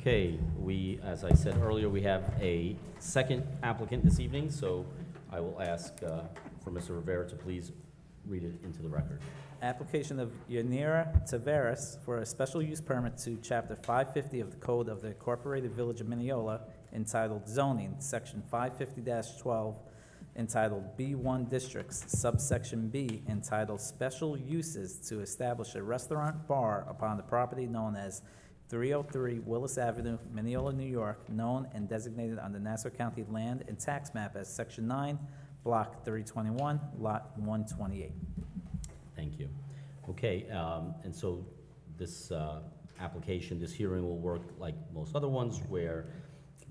Okay, as I said earlier, we have a second applicant this evening, so I will ask for Mr. Rivera to please read it into the record. Application of Yanira Taveras for a special use permit to Chapter 550 of the Code of the Incorporated Village of Mineola entitled Zoning, Section 550-12, entitled B1 Districts, subsection B, entitled Special Uses to establish a restaurant bar upon the property known as 303 Willis Avenue, Mineola, New York, known and designated on the Nassau County Land and Tax Map as Section 9, Block 321, Lot 128. Thank you. Okay, and so this application, this hearing will work like most other ones, where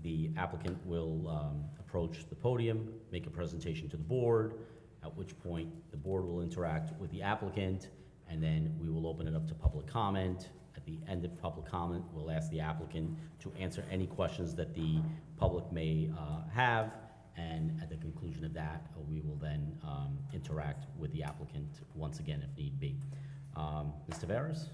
the applicant will approach the podium, make a presentation to the board, at which point the board will interact with the applicant, and then we will open it up to public comment. At the end of public comment, we'll ask the applicant to answer any questions that the public may have, and at the conclusion of that, we will then interact with the applicant once again if need be. Ms. Taveras?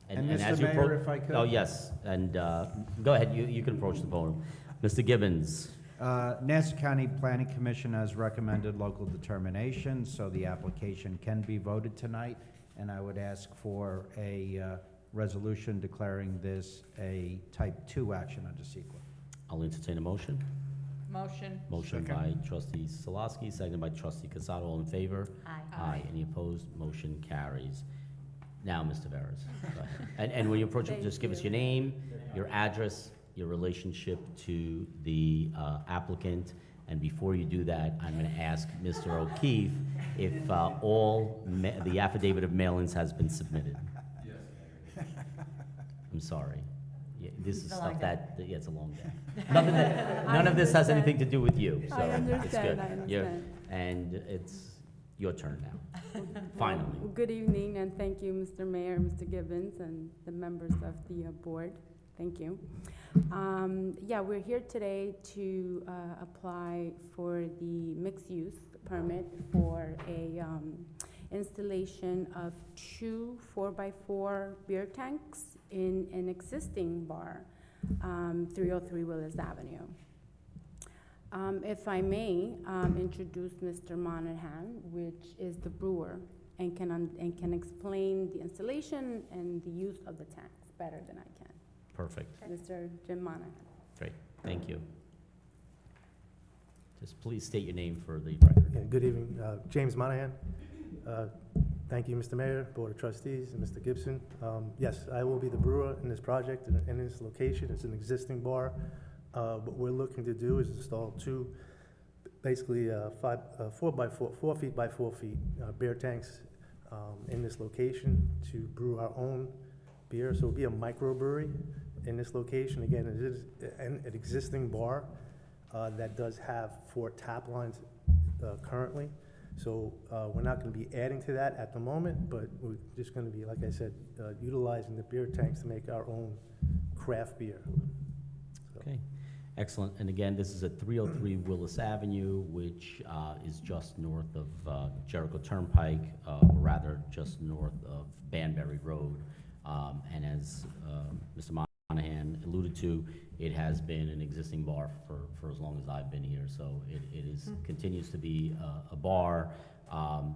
And Mr. as you Mayor, if I could? Oh, yes, and go ahead, you can approach the podium. Mr. Gibbons? Nassau County Planning Commission has recommended local determination, so the application can be voted tonight, and I would ask for a resolution declaring this a type 2 action under CEQA. I'll entertain a motion. Motion. Motion by trustee Solosky, seconded by trustee Casado. All in favor? Aye. Aye. Any opposed? Motion carries. Now, Ms. Taveras. Go ahead. And when you approach it, just give us your name, your address, your relationship to the applicant. And before you do that, I'm going to ask Mr. O'Keefe if the affidavit of mailings has been submitted. Yes. I'm sorry. Yeah, this is stuff that, yeah, it's a long day. None of this has anything to do with you, so I it's understand, good. I understand. And it's your turn now, finally. Good evening, and thank you, Mr. Mayor, Mr. Gibbons, and the members of the board. Thank you. Yeah, we're here today to apply for the mixed-use permit for a installation of 2 4x4 beer tanks in an existing bar, 303 Willis Avenue. If I may introduce Mr. Monahan, which is the brewer, and can explain the installation and the use of the tanks better than I can. Perfect. Mr. Jim Monahan. Great. Thank you. Just please state your name for the record. Yeah, good evening, James Monahan. Thank you, Mr. Mayor, Board of Trustees, and Mr. Gibson. Yes, I will be the brewer in this project and in this location. It's an existing bar. What we're looking to do is install 2, basically 4 feet by 4 feet beer tanks in this location to brew our own beer. So it'll be a microbrewery in this location. Again, it is an existing bar that does have 4 tap lines currently. So we're not going to be adding to that at the moment, but we're just going to be, like I said, utilizing the beer tanks to make our own craft beer. So. Okay, excellent. And again, this is at 303 Willis Avenue, which is just north of Jericho Turnpike, or rather just north of Banbury Road. And as Mr. Monahan alluded to, it has been an existing bar for as long as I've been here, so it continues to be a bar.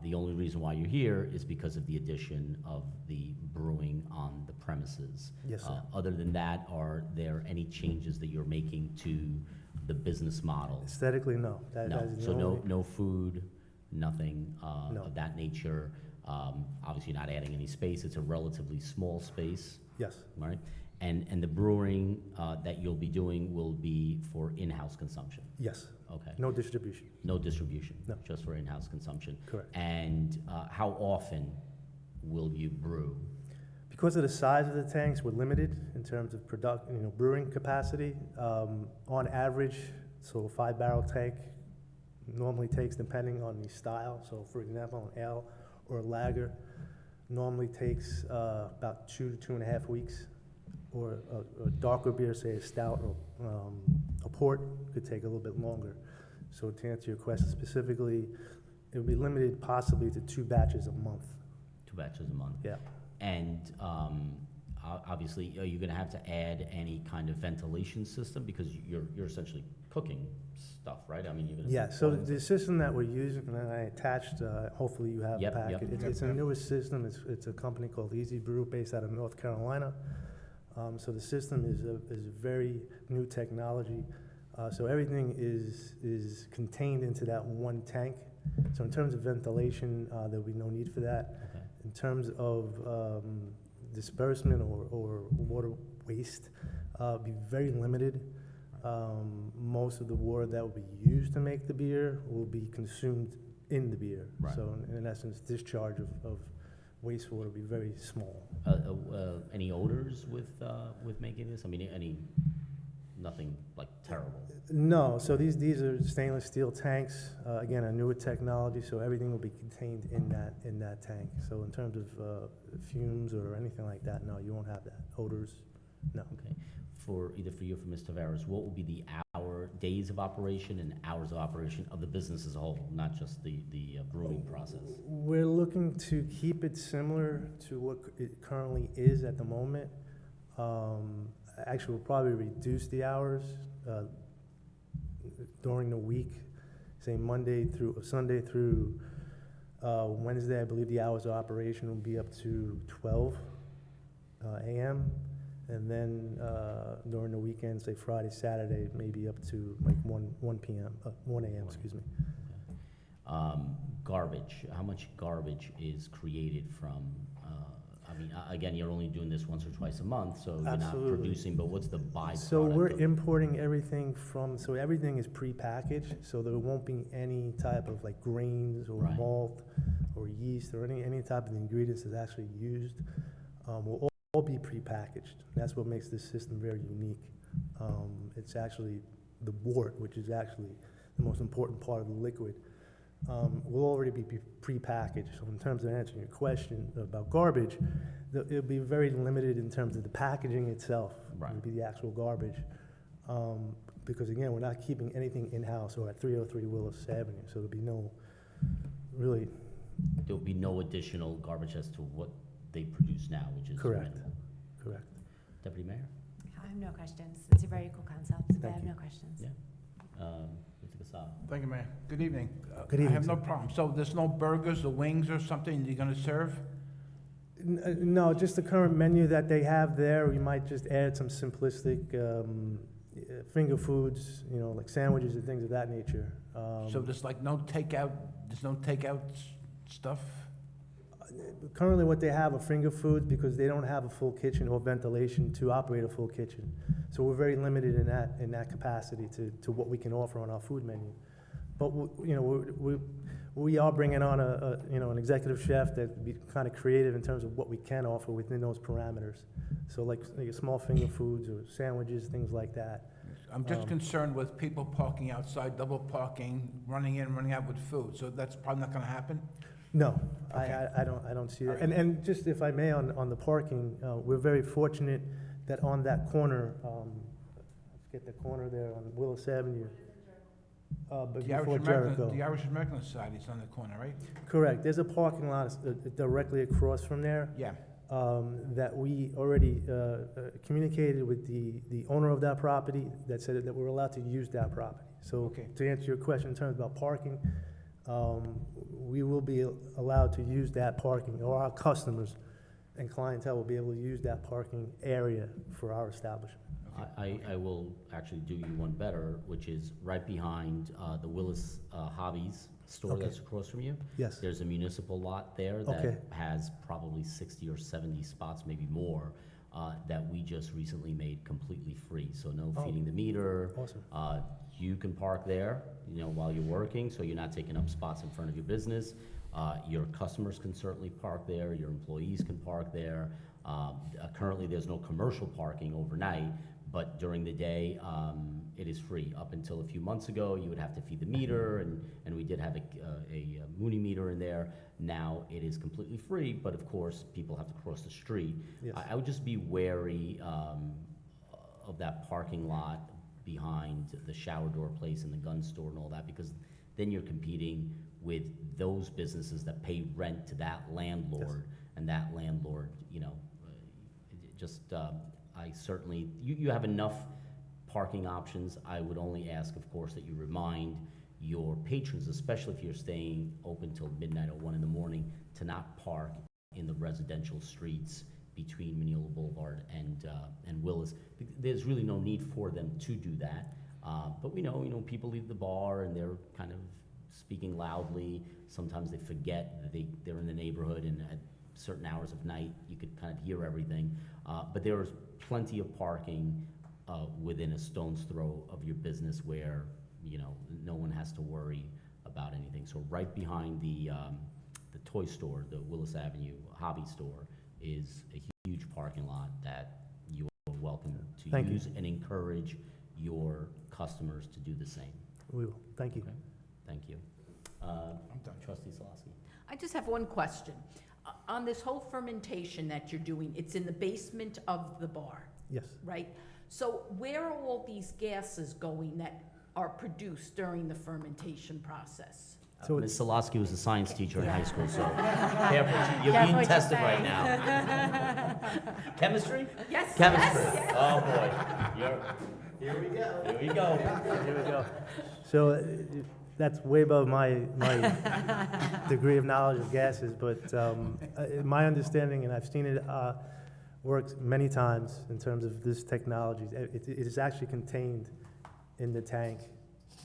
The only reason why you're here is because of the addition of the brewing on the premises. Yes, sir. Other than that, are there any changes that you're making to the business model? Aesthetically, no. That No, is the so only- no food, nothing No. of that nature. Obviously not adding any space, it's a relatively small space, Yes, right? And the brewing that you'll be doing will be for in-house consumption? yes. Okay. No distribution. No distribution? No. Just for in-house consumption? Correct. And how often will you brew? Because of the size of the tanks, we're limited in terms of brewing capacity. On average, so a 5-barrel tank normally takes, depending on the style. So, for example, an ale or a lager normally takes about 2 to 2.5 weeks. Or a darker beer, say a stout or a port, could take a little bit longer. So to answer your question specifically, it would be limited possibly to 2 batches a month. 2 batches a month? Yeah. And Obviously, are you gonna have to add any kind of ventilation system? Because you're essentially cooking stuff, right? I mean, you're gonna. Yeah, so the system that we're using, and I attached, hopefully you have the Yep, yep. packet. It's a newer system, it's a company called Easy Brew based out of North Carolina. So the system is a very new technology. So everything is contained into that one tank. So in terms of ventilation, there'll be no need for that. Okay. In terms of disbursement or water waste, be very limited. Most of the water that will be used to make the beer will be consumed in the beer. Right. So in essence, discharge of wastewater will be very small. Any odors with making this? I mean, nothing like terrible? No, so these are stainless steel tanks, again, a newer technology, so everything will be contained in that tank. So in terms of fumes or anything like that, no, you won't have that. Odors, no. Okay. Either for you or for Ms. Tavares, what will be the days of operation and hours of operation of the business as a whole, not just the brewing process? We're looking to keep it similar to what it currently is at the moment. Actually, we'll probably reduce the hours during the week, say Sunday through Wednesday. I believe the hours of operation will be up to 12 a.m. And then during the weekend, say Friday, Saturday, maybe up to like 1 p.m., 1 a.m., excuse me. Garbage, how much garbage is created from, I mean, again, you're only doing this once or twice a month, so you're not Absolutely. producing, but what's the byproduct? So we're of- importing everything so everything is prepackaged, so there won't be any type of like grains or Right. malt or yeast or any type of ingredients that's actually used. Will all be prepackaged. That's what makes this system very unique. It's actually the wort, which is actually the most important part of the liquid, will already be prepackaged. So in terms of answering your question about garbage, it'll be very limited in terms of the packaging itself. Right. It'll be the actual garbage. Because again, we're not keeping anything in-house or at 303 Willis Avenue, so there'll be really, There'll be no additional garbage as to what they produce now, which is Correct. minimal. correct. Deputy Mayor? I have no questions. It's a very cool concept, but I Thank have you. no questions. Yeah. Mr. Casale? Thank you, Mayor. Good evening. Good I evening, have no sir. problem. So there's no burgers or wings or something you're gonna serve? No, just the current menu that they have there. We might just add some simplistic finger foods, like sandwiches and things of that nature. So there's like no takeout, stuff? Currently, what they have are finger foods because they don't have a full kitchen or ventilation to operate a full kitchen. So we're very limited in that capacity to what we can offer on our food menu. But we are bringing on an executive chef that be kind of creative in terms of what we can offer within those parameters. So like small finger foods or sandwiches, things like that. I'm just concerned with people parking outside, double parking, running in, running out with food. So that's probably not gonna happen? No, Okay. I don't see that. All right. And just if I may, on the parking, we're very fortunate that on that corner, let's get the corner there on Willis Avenue, but The before Irish Jericho. American Society's on the corner, right? Correct, there's a parking lot directly across from there Yeah. that we already communicated with the owner of that property that said that we're allowed to use that property. So Okay. to answer your question in terms about parking, we will be allowed to use that parking, or our customers and clientele will be able to use that parking area for our establishment. I will actually do you one better, which is right behind the Willis Hobbies store Okay. that's across from you. Yes, There's a municipal lot there Okay. that has probably 60 or 70 spots, maybe more, that we just recently made completely free. So no Oh. feeding the meter. awesome. You can park there, while you're working, so you're not taking up spots in front of your business. Your customers can certainly park there, your employees can park there. Currently, there's no commercial parking overnight, but during the day, it is free. Up until a few months ago, you would have to feed the meter, and we did have a Mooney meter in there. Now, it is completely free, but of course, people have to cross the street. Yes. I would just be wary of that parking lot behind the shower door place and the gun store and all that, because then you're competing with those businesses that pay rent to that landlord, and that landlord, just, I certainly, you have enough parking options. I would only ask, of course, that you remind your patrons, especially if you're staying open till midnight or 1 in the morning, to not park in the residential streets between Mineola Boulevard and Willis. There's really no need for them to do that. But we know, people leave the bar and they're kind of speaking loudly. Sometimes they forget that they're in the neighborhood, and at certain hours of night, you could kind of hear everything. But there is plenty of parking within a stone's throw of your business where, no one has to worry about anything. So right behind the toy store, the Willis Avenue hobby store, is a huge parking lot that you are welcome to Thank you. use and encourage your customers to do the same. We will. Thank you. Okay. Thank you. I'm done. Trustee Salaski. I just have one question. On this whole fermentation that you're doing, it's in the basement of the bar, Yes. right? So where are all these gases going that are produced during the fermentation process? So Ms. Salaski was a science teacher in high school, so careful, you're Careful being what you tested say. right now. Chemistry? Yes, Chemistry. yes, yes. Oh, boy. Here we go. Here we go. Here we go. So that's way above my degree of knowledge of gases, but my understanding, and I've seen it work many times in terms of this technology, it is actually contained in the tank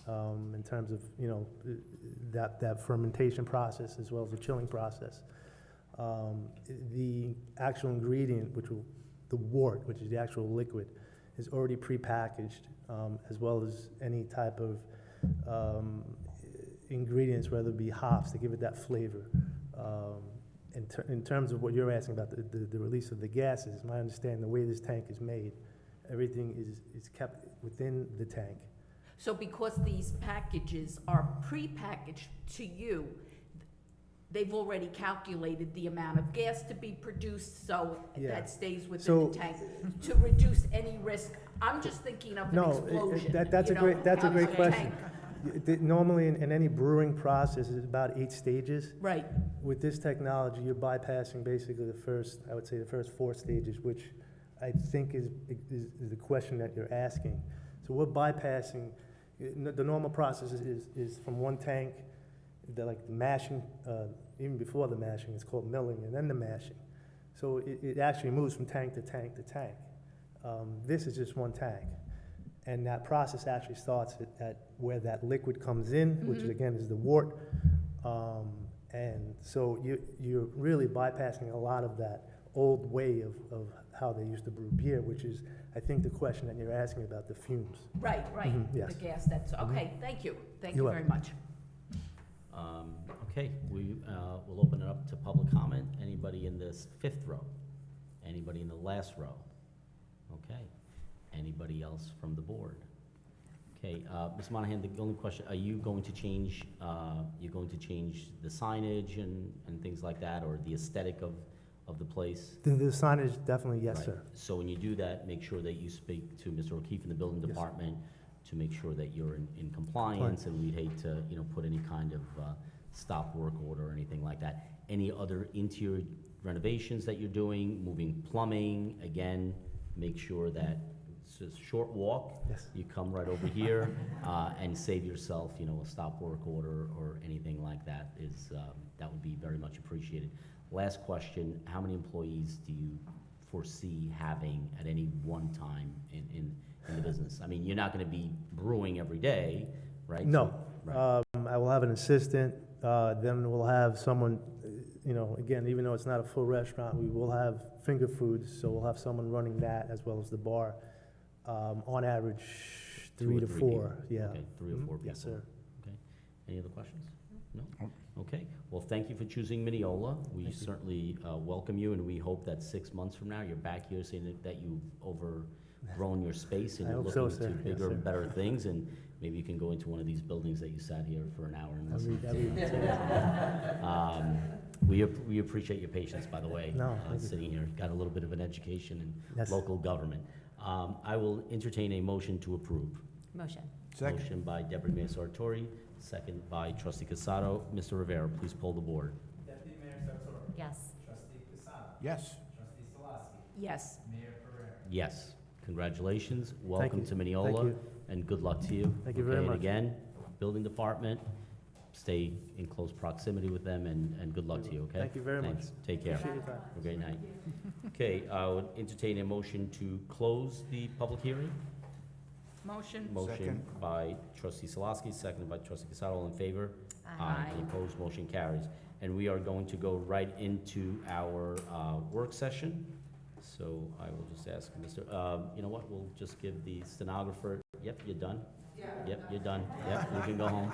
in terms of, that fermentation process as well as the chilling process. The actual ingredient, the wort, which is the actual liquid, is already prepackaged, as well as any type of ingredients, whether it be hops, to give it that flavor. In terms of what you're asking about, the release of the gases, my understanding, the way this tank is made, everything is kept within the tank. So because these packages are prepackaged to you, they've already calculated the amount of gas to be produced, so Yeah. that stays within So- the tank to reduce any risk. I'm just thinking of an No, explosion. that's a you know, great out of question. the tank. Normally, in any brewing process, it's about 8 stages. Right, With this technology, you're bypassing basically the first 4 stages, which I think is the question that you're asking. So we're bypassing, the normal process is from one tank, the mashing, even before the mashing, it's called milling, and then the mashing. So it actually moves from tank to tank to tank. This is just one tank. And that process actually starts at where that liquid comes in, which again is the wort. And so you're really bypassing a lot of that old way of how they used to brew beer, which is, I think, the question that you're asking about the fumes. right, yes. the gas, that's, okay, thank you. Thank you You're very much. Okay, we'll open it up to public comment. Anybody in this 5th row? Anybody in the last row? Okay. Anybody else from the board? Okay, Ms. Monahan, the only question, are you going to change, the signage and things like that, or the aesthetic of the place? The signage, definitely, yes, Right. sir. So when you do that, make sure that you speak to Mr. O'Keefe in the building Yes. department to make sure that you're in compliance, and we'd hate to, put any kind of stop work order or anything like that. Any other interior renovations that you're doing, moving plumbing, again, make sure that it's a short walk. Yes. You come right over here and save yourself, a stop work order or anything like that that would be very much appreciated. Last question, how many employees do you foresee having at any one time in the business? I mean, you're not going to be brewing every day, right? No. Right. I will have an assistant, then we'll have someone, again, even though it's not a full restaurant, we will have finger foods, so we'll have someone running that as well as the bar. On average, 3 to 4, people. yeah. Okay, 3 or 4 people. Yes, sir. Okay. Any other questions? No? Okay. Well, thank you for choosing Mineola. We Thank you. certainly welcome you, and we hope that 6 months from now, you're back here saying that you've overgrown your space and I you're hope so, looking sir. to Yes, bigger sir. and better things, and maybe you can go into one of these buildings that you sat here for an hour and listened to. We appreciate your patience, by the way. No, thank you. Sitting here, got a little bit of an education in Yes. local government. I will entertain a motion to approve. Motion. Second. Motion by Deputy Mayor Sartori, second by Trustee Casado. Mr. Rivera, please poll the board. Deputy Mayor Sartori. Yes. Trustee Casado. Yes. Trustee Salaski. Yes. Yes. Congratulations. Welcome you. to Thank Mineola, you. and good luck to you. Thank you very Okay, and much. again, building department, stay in close proximity with them, and good luck to you, okay? Thank you very much. Thanks. Take care. Appreciate your time. Have a great night. Okay, I would entertain a motion to close the public hearing. Motion? Motion Second. by trustee Salaski, seconded by trustee Casado. All in favor? Aye. Any opposed? Motion carries. And we are going to go right into our work session. So I will just ask Mr., you know what, we'll just give the stenographer, yep, you're done? Yep, you're done. Yep, you can go home.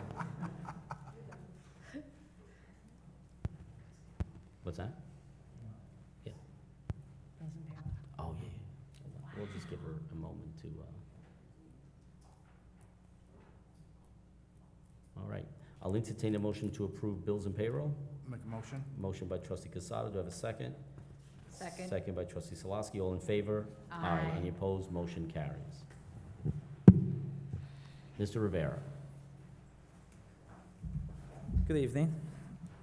What's that? Bills and payroll. Oh, yeah, yeah. We'll just give her a moment to, all right. I'll entertain a motion to approve bills and payroll. Make a motion? Motion by trustee Casado. Do I have a second? Second? Second by trustee Salaski. All in favor? Aye. Any opposed? Motion carries. Mr. Rivera. Good evening.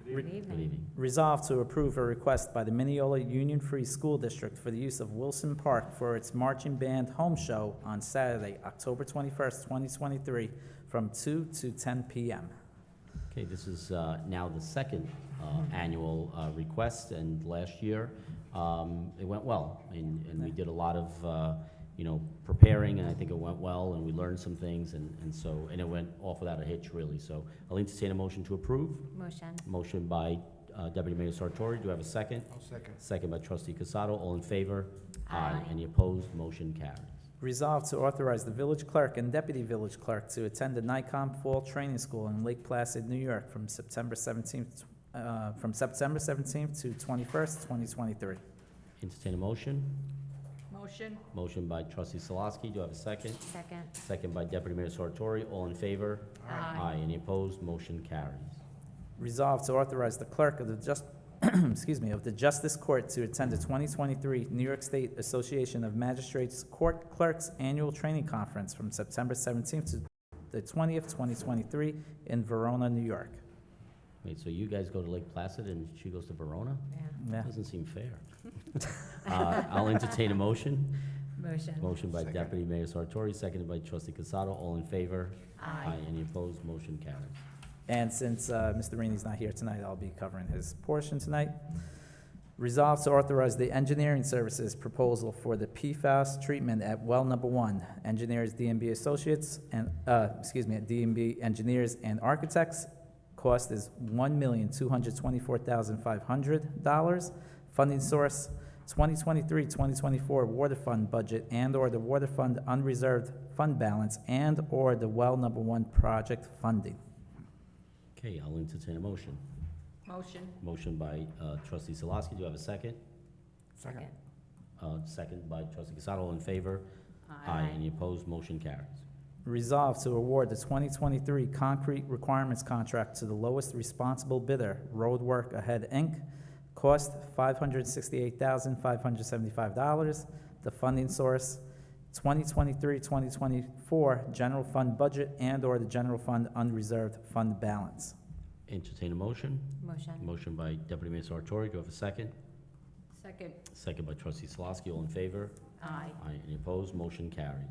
Good Good evening. evening. Resolved to approve a request by the Mineola Union Free School District for the use of Wilson Park for its marching band home show on Saturday, October 21st, 2023, from 2 to 10 p.m. Okay, this is now the second annual request, and last year, it went well. And we did a lot of, you know, preparing, and I think it went well, and we learned some things, and it went off without a hitch, really. So I'll entertain a motion to approve. Motion. Motion by Deputy Mayor Sartori. Do I have a second? I'll second. Second by trustee Casado. All in favor? Aye. Any opposed? Motion carries. Resolved to authorize the village clerk and deputy village clerk to attend the NICOM Fall Training School in Lake Placid, New York from September 17th to 21st, 2023. Entertain a motion. Motion? Motion by trustee Salaski. Do I have a second? Second. Second by Deputy Mayor Sartori. All in favor? Aye. Any opposed? Motion carries. Resolved to authorize the clerk of the of the Justice Court to attend the 2023 New York State Association of Magistrates Court Clerks Annual Training Conference from September 17th to the 20th, 2023 in Verona, New York. Wait, so you guys go to Lake Placid and she goes to Verona? Yeah. Yeah. Doesn't seem fair. I'll entertain a motion. Motion. Motion by Second. Deputy Mayor Sartori, seconded by trustee Casado. All in favor? Aye. Any opposed? Motion carries. And since Mr. Rainey's not here tonight, I'll be covering his portion tonight. Resolved to authorize the engineering services proposal for the PFAS treatment at well number 1. Engineers DMB Associates and, DMB Engineers and Architects. Cost is $1,224,500. Funding source, 2023-2024 Water Fund budget and/or the Water Fund unreserved fund balance and/or the well number 1 project funding. Okay, I'll entertain a motion. Motion? Motion by trustee Salaski. Do I have a second? Second. Second by trustee Casado. All in favor? Any opposed? Motion carries. Resolved to award the 2023 concrete requirements contract to the lowest responsible bidder, Roadwork Ahead, Inc. Cost $568,575. The funding source, 2023-2024 general fund budget and/or the general fund unreserved fund balance. Entertain a motion. Motion. Motion by Deputy Mayor Sartori. Do I have a second? Second? Second by trustee Salaski. All in favor? Aye. Any opposed? Motion carried.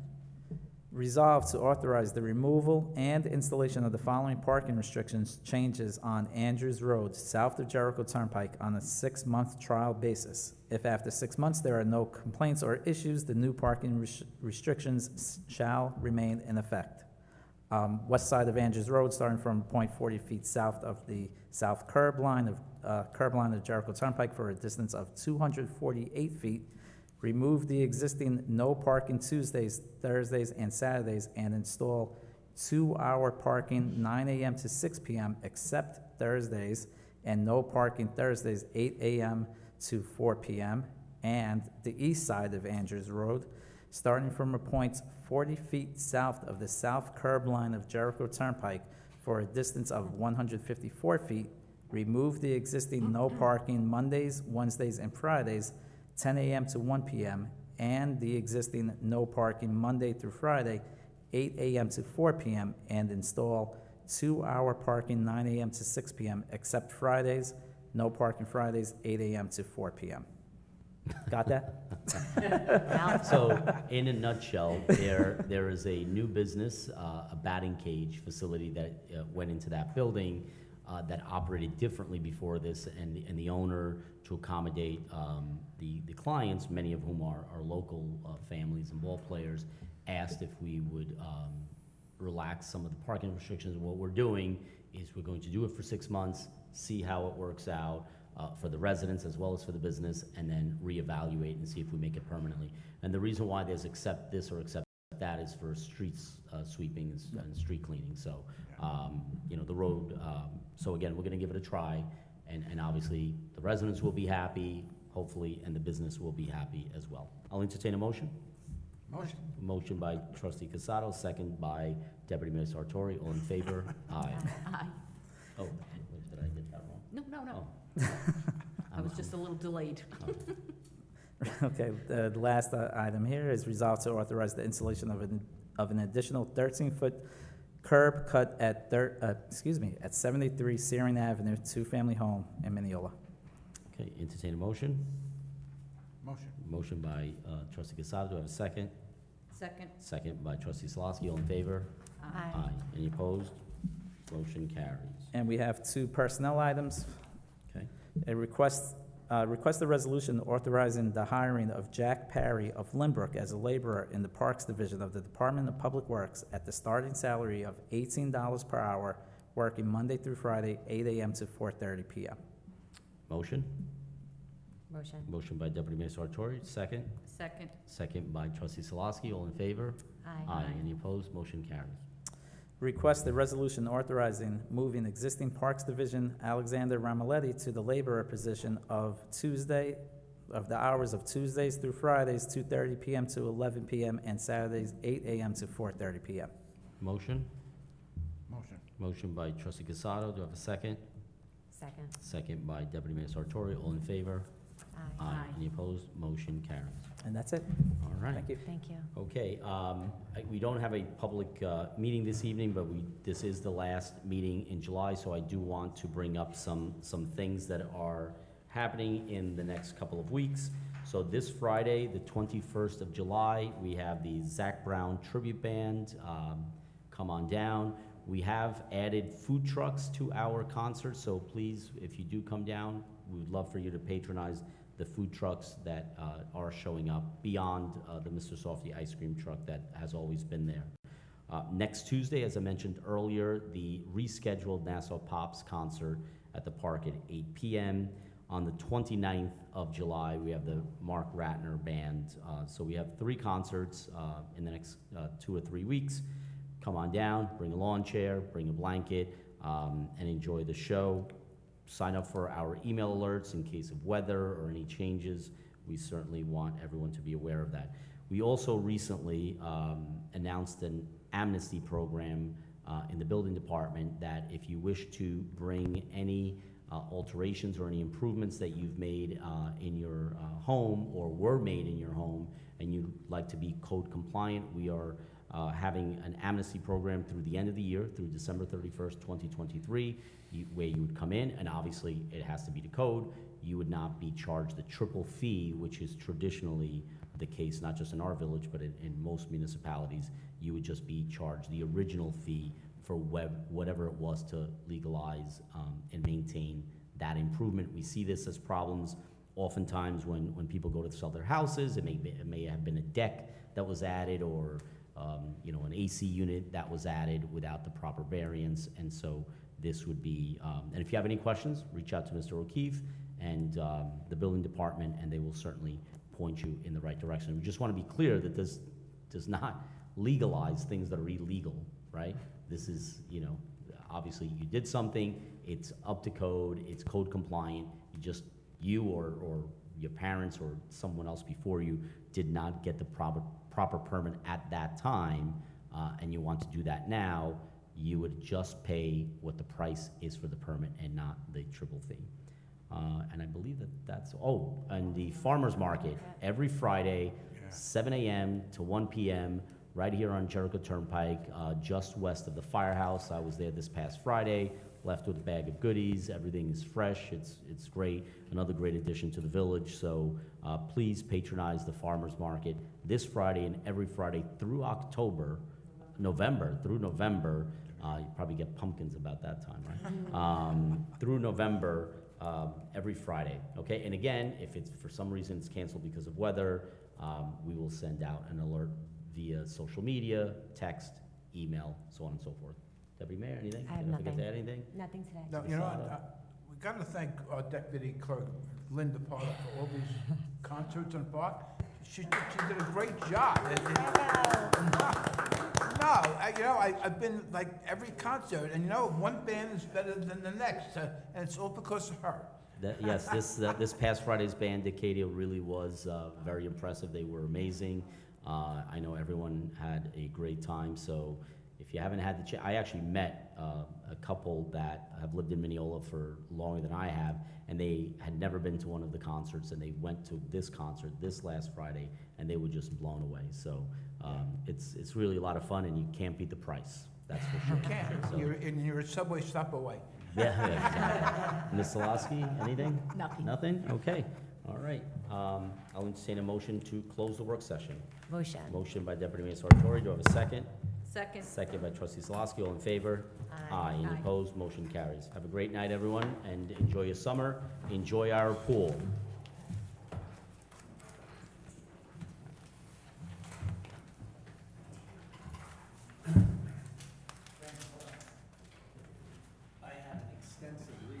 Resolved to authorize the removal and installation of the following parking restrictions changes on Andrews Road, south of Jericho Turnpike, on a 6-month trial basis. If after 6 months there are no complaints or issues, the new parking restrictions shall remain in effect. West side of Andrews Road, starting from point 40 feet south of the south curb line of Jericho Turnpike for a distance of 248 feet. Remove the existing no parking Tuesdays, Thursdays, and Saturdays and install 2-hour parking 9 a.m. to 6 p.m. except Thursdays, and no parking Thursdays 8 a.m. to 4 p.m. And the east side of Andrews Road, starting from a point 40 feet south of the south curb line of Jericho Turnpike for a distance of 154 feet. Remove the existing no parking Mondays, Wednesdays, and Fridays 10 a.m. to 1 p.m., and the existing no parking Monday through Friday, 8 a.m. to 4 p.m., and install 2-hour parking 9 a.m. to 6 p.m., except Fridays, no parking Fridays, 8 a.m. to 4 p.m. Got that? So, in a nutshell, there is a new business, a batting cage facility that went into that building that operated differently before this, and the owner, to accommodate the clients, many of whom are local families and ball players, asked if we would relax some of the parking restrictions. What we're doing is we're going to do it for 6 months, see how it works out, for the residents as well as for the business, and then reevaluate and see if we make it permanently. And the reason why there's accept this or accept that is for streets sweeping and street cleaning. So, the road, so again, we're gonna give it a try, and obviously, the residents will be happy, hopefully, and the business will be happy as well. I'll entertain a motion. Motion. Motion by trustee Casado, second by deputy mayor Sartori. All in favor? Aye. Aye. Oh, wait, did I get that wrong? No. Oh. I was just a little delayed. Okay, the last item here is resolved to authorize the installation of an additional 13-foot curb cut at 73 Searing Avenue, two-family home in Mineola. Okay, entertain a motion. Motion. Motion by trustee Casado. Do I have a second? Second. Second by trustee Solosky. All in favor? Aye. Any opposed? Motion carries. And we have two personnel items. Okay. A request a resolution authorizing the hiring of Jack Parry of Lynbrook as a laborer in the Parks Division of the Department of Public Works at the starting salary of $18 per hour, working Monday through Friday, 8 a.m. to 4:30 p.m. Motion. Motion. Motion by deputy mayor Sartori. Second. Second. Second by trustee Solosky. All in favor? Aye. Any opposed? Motion carries. Request a resolution authorizing moving existing Parks Division Alexander Ramoletti to the laborer position of the hours of Tuesdays through Fridays, 2:30 p.m. to 11 p.m., and Saturdays, 8 a.m. to 4:30 p.m. Motion. Motion. Motion by trustee Casado. Do I have a second? Second. Second by deputy mayor Sartori. All in favor? Aye. Any opposed? Motion carries. And that's it. All right. Thank you. Thank you. Okay, we don't have a public meeting this evening, but this is the last meeting in July, so I do want to bring up some things that are happening in the next couple of weeks. So this Friday, the 21st of July, we have the Zach Brown Tribute Band come on down. We have added food trucks to our concert, so please, if you do come down, we would love for you to patronize the food trucks that are showing up beyond the Mr. Softy ice cream truck that has always been there. Next Tuesday, as I mentioned earlier, the rescheduled Nassau Pops concert at the park at 8 p.m. On the 29th of July, we have the Mark Ratner Band. So we have 3 concerts in the next 2 or 3 weeks. Come on down, bring a lawn chair, bring a blanket, and enjoy the show. Sign up for our email alerts in case of weather or any changes. We certainly want everyone to be aware of that. We also recently announced an amnesty program in the building department that if you wish to bring any alterations or any improvements that you've made in your home or were made in your home and you'd like to be code compliant, we are having an amnesty program through the end of the year, through December 31st, 2023, where you would come in, and obviously it has to be to code. You would not be charged the triple fee, which is traditionally the case, not just in our village, but in most municipalities. You would just be charged the original fee for whatever it was to legalize and maintain that improvement. We see this as problems oftentimes when people go to sell their houses. It may have been a deck that was added, or an AC unit that was added without the proper variance, and so this would be, and if you have any questions, reach out to Mr. O'Keefe and the building department, and they will certainly point you in the right direction. We just want to be clear that this does not legalize things that are illegal, right? This is, obviously you did something, it's up to code, it's code compliant, you or your parents or someone else before you did not get the proper permit at that time, and you want to do that now, you would just pay what the price is for the permit and not the triple fee. And I believe and the farmer's market, every Friday, 7 a.m. to 1 p.m., right here on Jericho Turnpike, just west of the firehouse. I was there this past Friday. left with a bag of goodies. Everything is fresh. It's great. Another great addition to the village. So please patronize the farmers market this Friday and every Friday through November. You probably get pumpkins about that time, right? Through November, every Friday. Okay. And again, if it's for some reason it's canceled because of weather, we will send out an alert via social media, text, email, so on and so forth. Deputy Mayor, anything? I have Did forget nothing. to add anything? Nothing today. No, you know, we gotta thank our deputy clerk, Linda Potter, for all these concerts in the park. She did a great job. I've been like every concert, and one band is better than the next, and it's all because of her. Yes, this past Friday's band, Decadia, really was very impressive. They were amazing. I know everyone had a great time, so if you haven't had the chance, I actually met a couple that have lived in Mineola for longer than I have, and they had never been to one of the concerts, and they went to this concert this last Friday, and they were just blown away. So it's really a lot of fun, and you can't beat the price, that's for sure. You can. So- You're a subway stop away. Yeah, exactly. Ms. Solosky, anything? Nothing. Nothing? Okay, all right. I'll entertain a motion to close the work session. Motion. Motion by Deputy Mayor Sartori, do I have a second? Second. Second by Trustee Solosky, all in favor? Aye. Any Aye. opposed? Motion carries. Have a great night, everyone, and enjoy your summer. Enjoy our pool.